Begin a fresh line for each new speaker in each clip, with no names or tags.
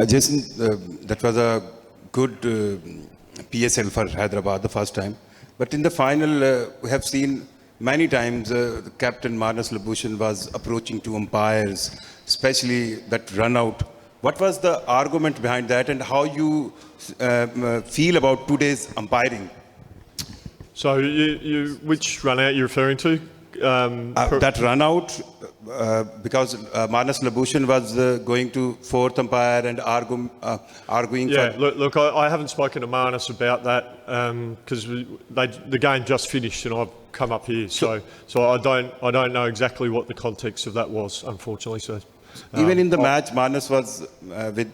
Jason, that was a good PSL for Hyderabad the first time. But in the final, we have seen many times Captain Manas Labushan was approaching to umpires, especially that run out. What was the argument behind that, and how you feel about today's umpiring?
So, which run out you're referring to?
That run out, because Manas Labushan was going to fourth umpire and arguing.
Yeah, look, I haven't spoken to Manas about that because the game just finished and I've come up here, so I don't know exactly what the context of that was, unfortunately. So
even in the match, Manas was with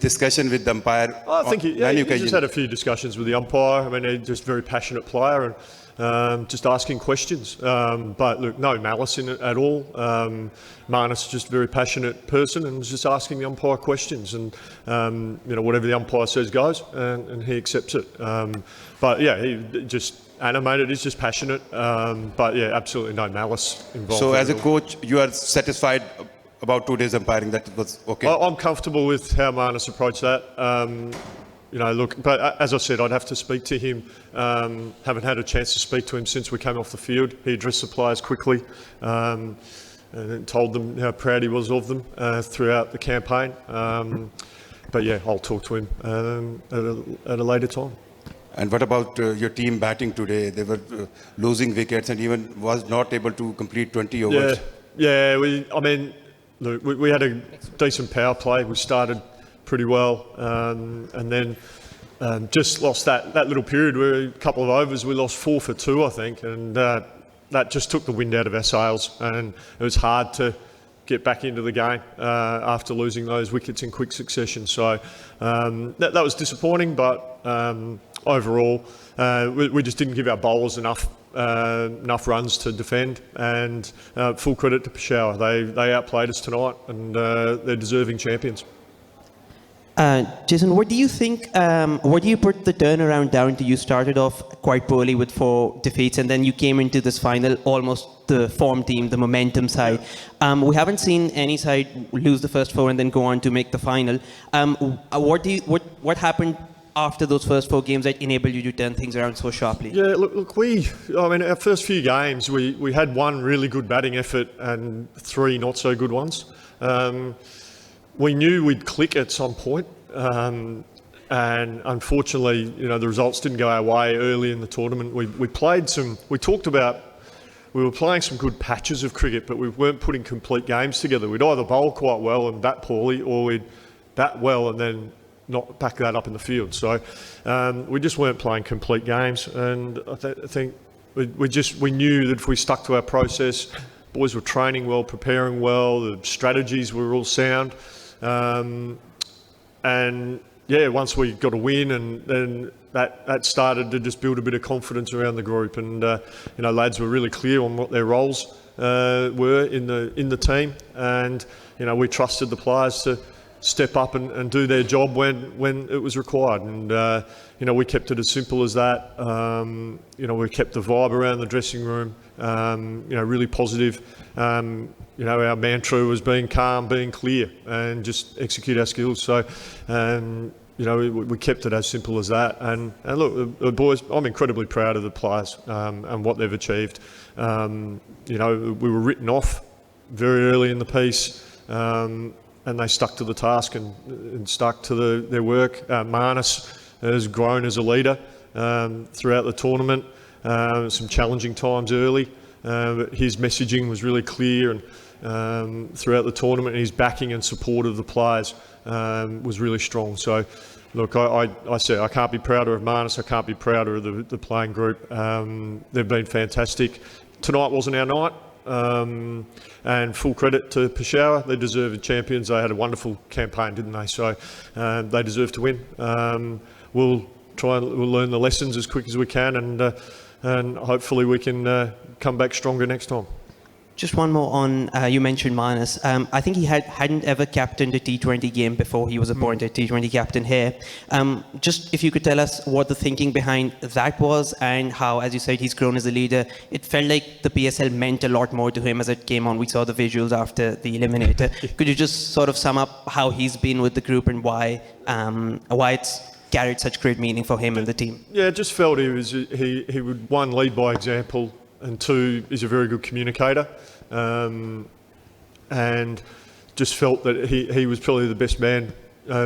discussion with the umpire.
I think he just had a few discussions with the umpire. I mean, he's just a very passionate player and just asking questions. But look, no malice in it at all. Manas is just a very passionate person and was just asking the umpire questions, and whatever the umpire says goes, and he accepts it. But yeah, he just animated. He's just passionate. But yeah, absolutely no malice involved.
So as a coach, you are satisfied about today's umpiring, that it was okay?
I'm comfortable with how Manas approached that. Look, but as I said, I'd have to speak to him. Haven't had a chance to speak to him since we came off the field. He addressed the players quickly and told them how proud he was of them throughout the campaign. But yeah, I'll talk to him at a later time.
And what about your team batting today? They were losing wickets and even was not able to complete 20 overs.
Yeah. Look, we had a decent power play. We started pretty well, and then just lost that little period where a couple of overs we lost 4 for 2, I think, and that just took the wind out of our sails, and it was hard to get back into the game after losing those wickets in quick succession. So that was disappointing, but overall we just didn't give our bowlers enough runs to defend, and full credit to Peshawar. They outplayed us tonight, and they're deserving champions.
Jason, what do you think, what do you put the turnaround down to? You started off quite poorly with 4 defeats, and then you came into this final almost the form team, the momentum side. We haven't seen any side lose the first 4 and then go on to make the final. What happened after those first 4 games that enabled you to turn things around so sharply?
Yeah, look, our first few games, we had 1 really good batting effort and 3 not so good ones. We knew we'd click at some point, and unfortunately, the results didn't go our way early in the tournament. We were playing some good patches of cricket, but we weren't putting complete games together. We'd either bowl quite well and bat poorly, or we'd bat well and then not back that up in the field. So we just weren't playing complete games, and I think we knew that if we stuck to our process, boys were training well, preparing well, the strategies were all sound. And yeah, once we got a win, and then that started to just build a bit of confidence around the group, and lads were really clear on what their roles were in the team, and we trusted the players to step up and do their job when it was required, and we kept it as simple as that. We kept the vibe around the dressing room really positive. Our mantra was being calm, being clear, and just execute our skills. So we kept it as simple as that. And look, the boys, I'm incredibly proud of the players and what they've achieved. We were written off very early in the piece, and they stuck to the task and stuck to their work. Manas has grown as a leader throughout the tournament. Some challenging times early, but his messaging was really clear, and throughout the tournament, his backing and support of the players was really strong. So, look, I say I can't be prouder of Manas. I can't be prouder of the playing group. They've been fantastic. Tonight wasn't our night. And full credit to Peshawar. They deserve the champions. They had a wonderful campaign, didn't they? So they deserve to win. We'll learn the lessons as quick as we can, and hopefully we can come back stronger next time.
Just one more on, you mentioned Manas. I think he hadn't ever captained a T20 game before he was appointed T20 captain here. Just if you could tell us what the thinking behind that was and how, as you said, he's grown as a leader. It felt like the PSL meant a lot more to him as it came on. We saw the visuals after the Eliminator. Could you just sort of sum up how he's been with the group and why it's carried such great meaning for him and the team?
Yeah, I just felt he would, one, lead by example, and two, is a very good communicator. And just felt that he was probably the best man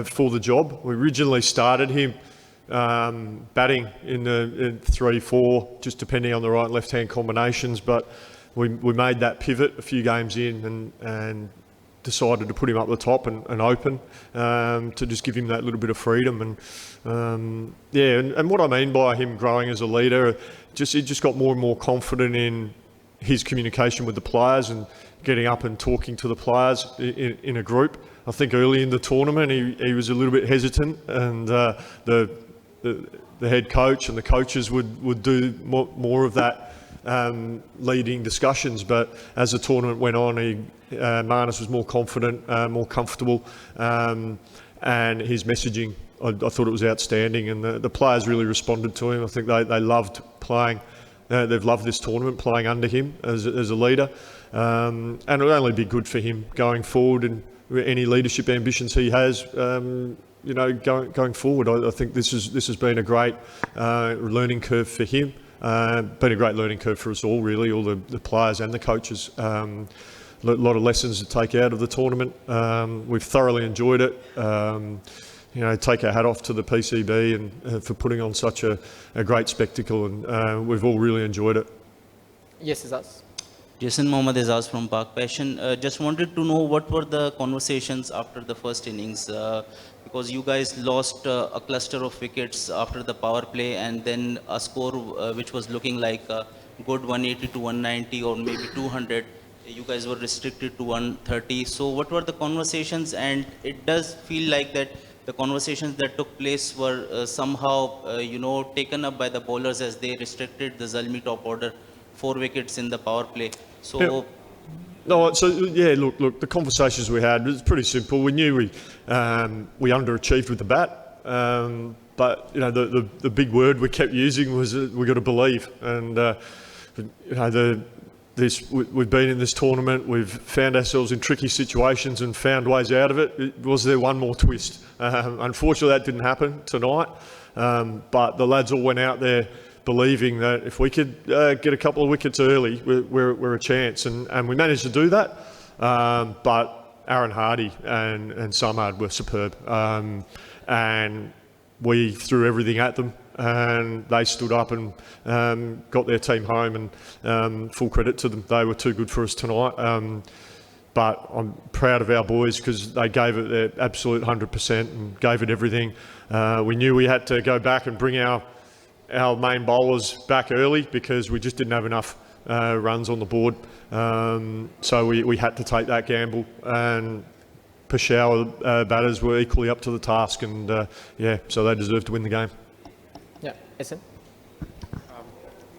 for the job. We originally started him batting in 3-4, just depending on the right and left-hand combinations, but we made that pivot a few games in and decided to put him up the top and open to just give him that little bit of freedom. And what I mean by him growing as a leader, he just got more and more confident in his communication with the players and getting up and talking to the players in a group. I think early in the tournament he was a little bit hesitant, and the head coach and the coaches would do more of that leading discussions. But as the tournament went on, Manas was more confident, more comfortable, and his messaging, I thought it was outstanding, and the players really responded to him. I think they loved playing. They've loved this tournament, playing under him as a leader, and it'll only be good for him going forward and any leadership ambitions he has. Going forward, I think this has been a great learning curve for him. Been a great learning curve for us all, really, all the players and the coaches. A lot of lessons to take out of the tournament. We've thoroughly enjoyed it. Take our hat off to the PCB and for putting on such a great spectacle, and we've all really enjoyed it.
Yes, Izaz.
Jason Mohammed Izaz from Park Passion. Just wanted to know what were the conversations after the first innings, because you guys lost a cluster of wickets after the power play, and then a score which was looking like a good 180 to 190 or maybe 200. You guys were restricted to 130. So what were the conversations? And it does feel like that the conversations that took place were somehow, taken up by the bowlers as they restricted the Zalmi top order 4 wickets in the power play. So,
yeah. No, so yeah, look, the conversations we had was pretty simple. We knew we underachieved with the bat, but the big word we kept using was we got to believe, and we've been in this tournament, we've found ourselves in tricky situations and found ways out of it. Was there one more twist? Unfortunately, that didn't happen tonight, but the lads all went out there believing that if we could get a couple of wickets early, we're a chance, and we managed to do that. But Aaron Hardy and Samad were superb, and we threw everything at them, and they stood up and got their team home, and full credit to them. They were too good for us tonight. But I'm proud of our boys because they gave it their absolute 100% and gave it everything. We knew we had to go back and bring our main bowlers back early because we just didn't have enough runs on the board. So we had to take that gamble, and Peshawar batters were equally up to the task, and so they deserved to win the game.
Yeah, Essen.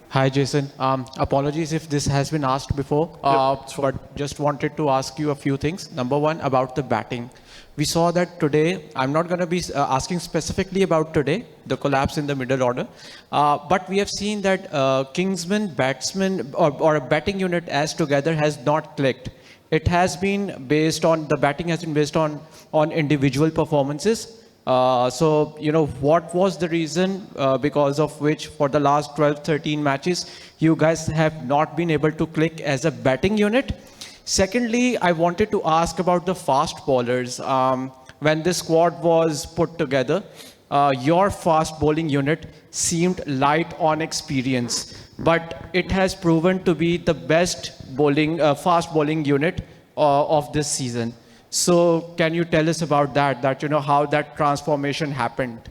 Hi, Jason. Apologies if this has been asked before, but just wanted to ask you a few things. Number one, about the batting. We saw that today, I'm not going to be asking specifically about today, the collapse in the middle order, but we have seen that Kingsman, batsman, or a batting unit as together has not clicked. It has been based on, the batting has been based on individual performances. So, what was the reason because of which for the last 12, 13 matches, you guys have not been able to click as a batting unit? Secondly, I wanted to ask about the fast bowlers. When this squad was put together, your fast bowling unit seemed light on experience, but it has proven to be the best fast bowling unit of this season. So can you tell us about that, how that transformation happened?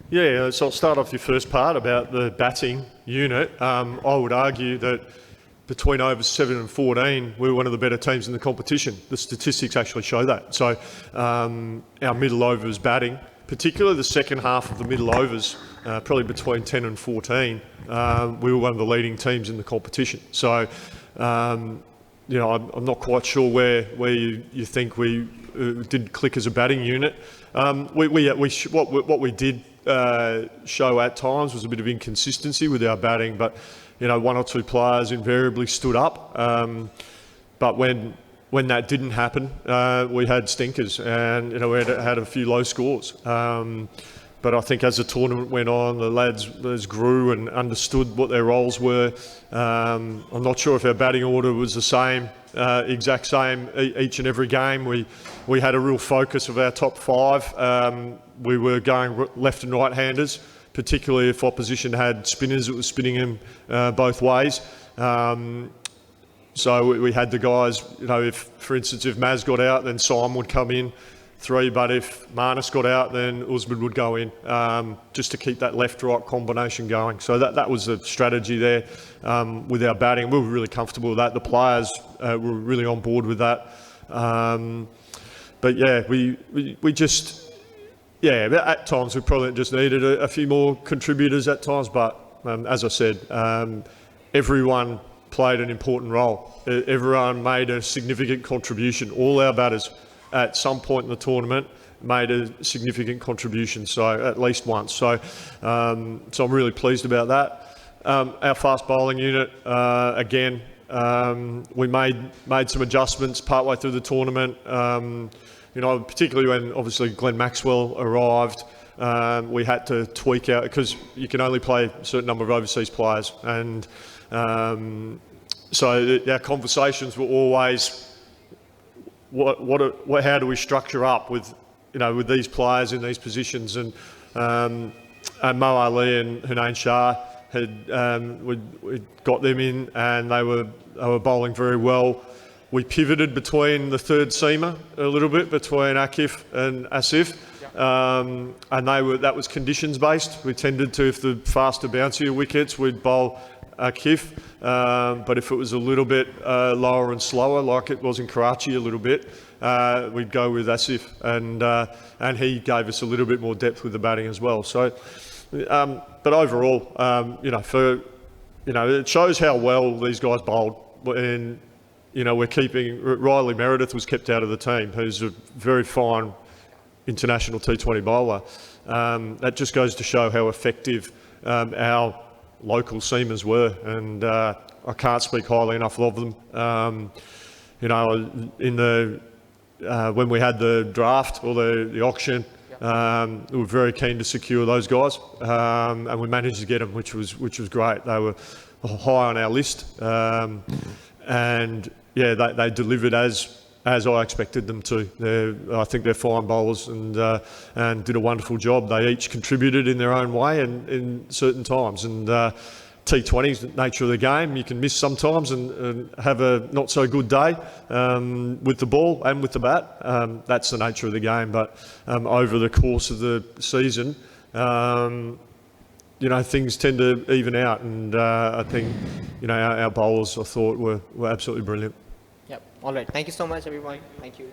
Yeah, so I'll start off your first part about the batting unit. I would argue that between overs 7 and 14, we were one of the better teams in the competition. The statistics actually show that. So our middle overs batting, particularly the second half of the middle overs, probably between 10 and 14, we were one of the leading teams in the competition. So you know, I'm not quite sure where you think we did click as a batting unit. What we did show at times was a bit of inconsistency with our batting, but you know, one or two players invariably stood up. But when that didn't happen, we had stinkers, and you know, we had a few low scores. But I think as the tournament went on, the lads grew and understood what their roles were. I'm not sure if our batting order was the same, exact same each and every game. We had a real focus of our top five. We were going left and right-handers, particularly if opposition had spinners that were spinning them both ways. So we had the guys, you know, if, for instance, if Maz got out, then Simon would come in, 3, but if Marnus got out, then Usman would go in, just to keep that left-right combination going. So that was the strategy there with our batting. We were really comfortable with that. The players were really on board with that. But yeah, we just... Yeah, at times we probably just needed a few more contributors at times, but as I said, everyone played an important role. Everyone made a significant contribution. All our batters at some point in the tournament made a significant contribution, so at least once. So I'm really pleased about that. Our fast bowling unit, again, we made some adjustments partway through the tournament. You know, particularly when obviously Glenn Maxwell arrived, we had to tweak out because you can only play a certain number of overseas players, and so our conversations were always, how do we structure up with, you know, with these players in these positions, and Mo Ali and Hunain Shah we got them in, and they were bowling very well. We pivoted between the third seamer a little bit, between Akif and Asif, and that was conditions based. We tended to, if the faster bouncier wickets, we'd bowl Akif, but if it was a little bit lower and slower, like it was in Karachi a little bit, we'd go with Asif, and he gave us a little bit more depth with the batting as well. So, but overall, you know, it shows how well these guys bowled, and you know, we're keeping... Riley Meredith was kept out of the team, who's a very fine international T20 bowler. That just goes to show how effective our local seamers were, and I can't speak highly enough of them. You know, when we had the draft or the auction, we were very keen to secure those guys, and we managed to get them, which was great. They were high on our list, and yeah, they delivered as I expected them to. I think they're fine bowlers and did a wonderful job. They each contributed in their own way and in certain times. And T20 is the nature of the game. You can miss sometimes and have a not so good day with the ball and with the bat. That's the nature of the game. But over the course of the season, you know, things tend to even out, and I think, you know, our bowlers, I thought, were absolutely brilliant.
Yep. All right. Thank you so much, everyone. Thank you.